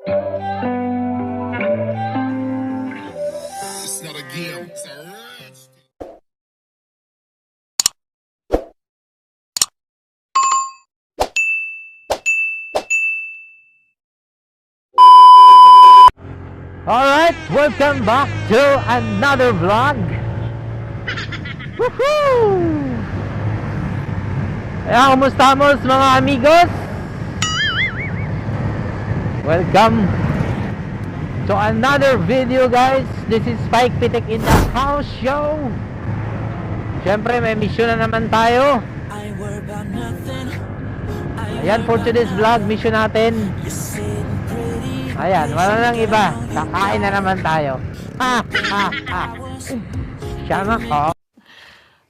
It's not a game, it's a rage. Alright, welcome back to another vlog. Woohoo! Kaya, kumusta mo mga amigos? Welcome to another video, guys. This is Spike Pitik in the house show. Siyempre, may mission na naman tayo. Ayan, for today's vlog, mission natin. Ayan, wala nang iba. Kakain na naman tayo. Ha, ha, ha. Siyama ko.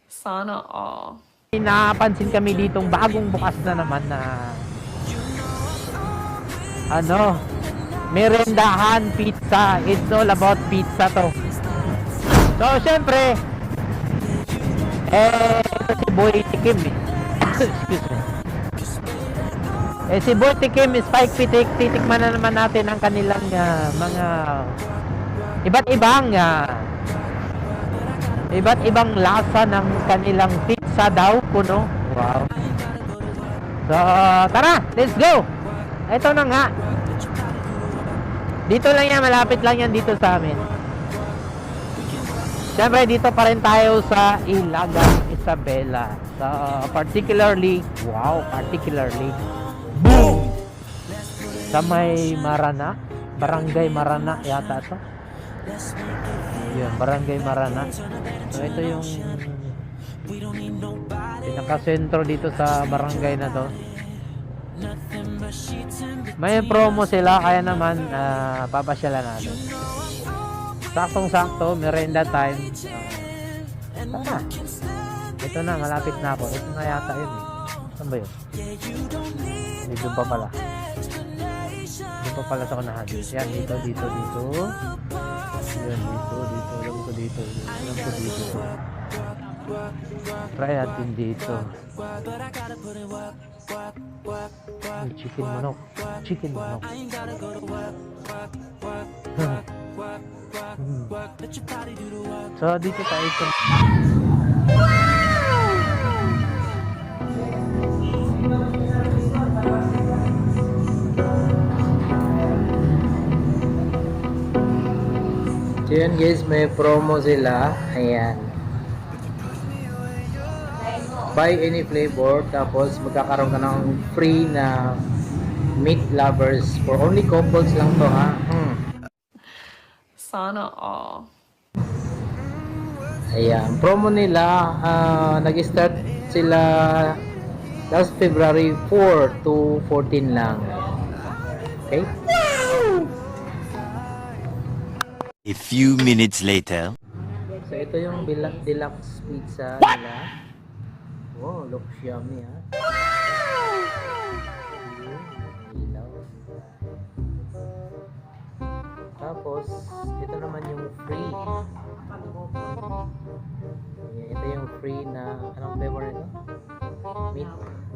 Sana all. Napansin kami ditong bagong bukas na naman na merendahan pizza. It's all about pizza to. So, syempre, ito si Boy Tikim eh. Excuse me. Si Boy Tikim, Spike Pitik, titikman na naman natin ang kanilang mga iba't ibang lasa ng kanilang pizza daw, kuno. Wow. So, tara, let's go. Ito na nga. Dito lang yan, malapit lang yan dito sa amin. Siyempre, dito pa rin tayo sa Ilagan, Isabela. So, particularly, boom! Sa may Marana, Barangay Marana yata to. Yun, Barangay Marana. So, ito yung pinakasentro dito sa barangay na to. May promo sila, kaya naman papasyalan natin. Saktong-sakto, merenda time. Tara. Ito na, malapit na ako. Ito na yata yun eh. Saan ba yun? Hindi, doon pa pala. Doon pa pala sa kunahan. Yan, dito. Yan, dito. Alam ko dito. Try natin dito. Chicken manok. So, dito tayo sa... So yun guys, may promo sila. Ayan. Buy any flavor, tapos magkakaroon ka ng free na meat lovers. For only couples lang to, ha? Sana all. Ayan. Promo nila, nag-start sila last February 4 to 14 lang. Okay? A few minutes later. So ito yung deluxe pizza nila. Wow, looks yummy, ha? Ilaw. Tapos ito naman yung free. Ito yung free na anong flavor nito?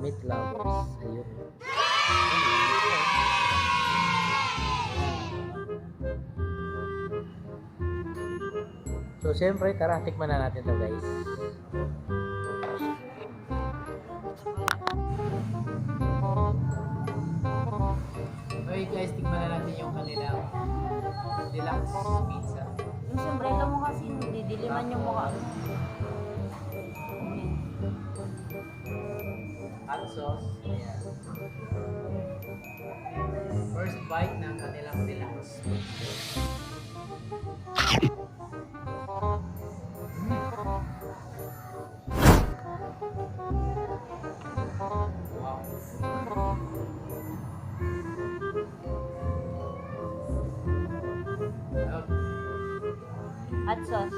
Meat lovers. Ayun. So, siyempre, tara, tikman na natin to, guys. Okay, guys, tikman na natin yung kanilang deluxe pizza. Yung sombrero mo kasi, didiliman yung mukha. Hot sauce. Ayan. First bite ng kanilang deluxe. Hot sauce.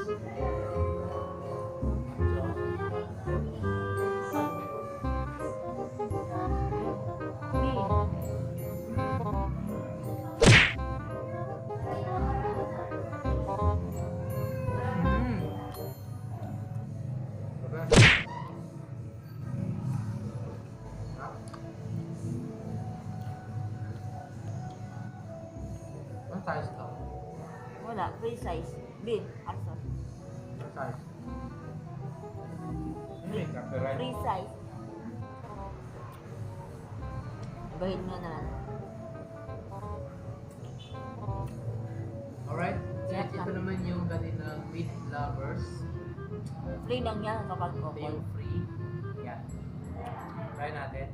size to? Wala, free size. B, also. Anong size? Hindi, copyright. Free size. Ibahin mo na. Alright, guys, ito naman yung kanilang meat lovers. Free lang yan kapag Ito couple. yung free. Yan. Try natin.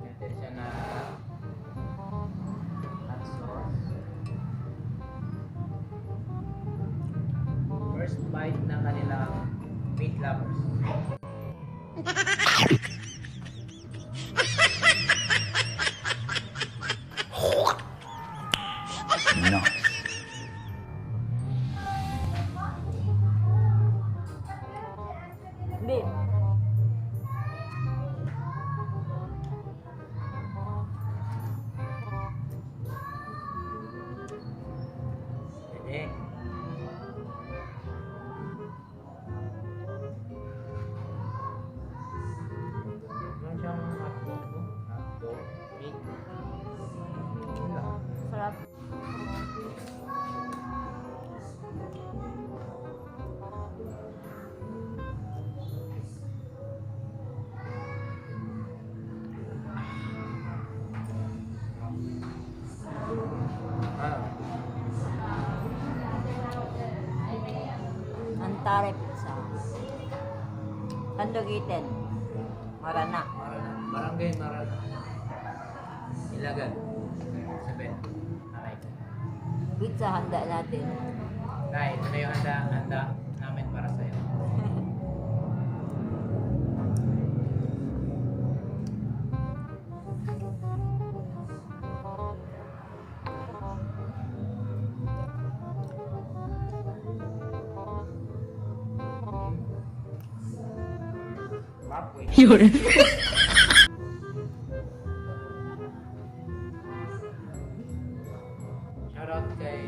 Natin siya na hot sauce. First bite ng kanilang meat lovers. B. Pwede. Meron siyang hotdog, no? Hotdog, meat. Yun lang. Sarap. Ah, Antare pizza. Tandugitin. Marana. Marana. Barangay Marana. Ilagan. Sabihin. Alright. Pizza handa natin. Dahil ito na yung handa namin para sa'yo. Papoy. Yun. Shoutout kay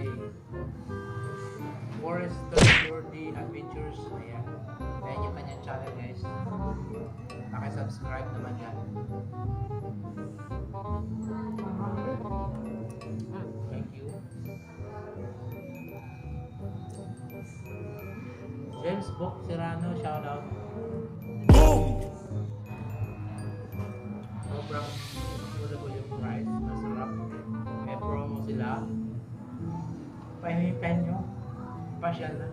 Forester Jordy Adventures. Ayan. Ayan yung kanyang channel, guys. Paki-subscribe naman yan. Thank you. James Book Serrano, shoutout. Sobrang affordable yung price. Masarap. May promo sila. Pahingitan nyo. Pasyal na.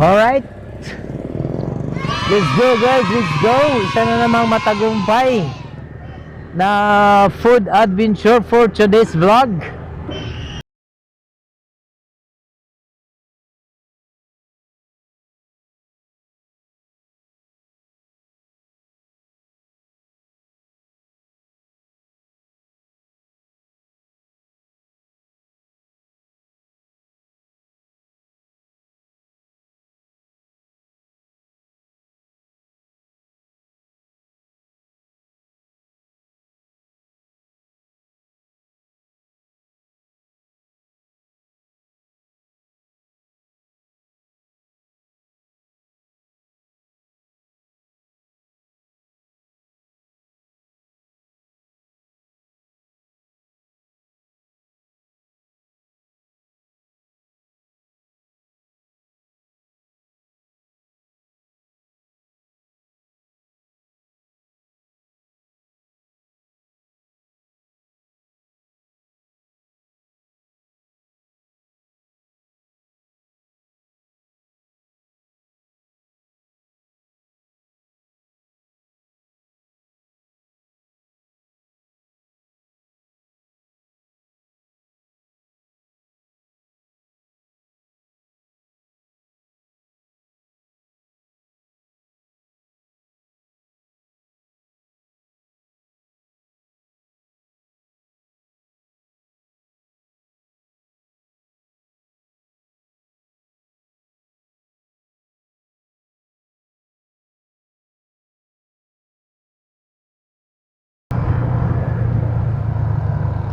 Alright. Let's go guys, let's go. Isa na namang matagumpay na food adventure for today's vlog.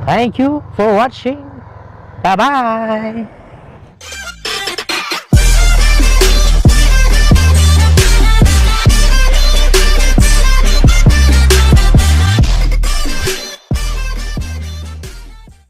Thank you for watching. Bye bye.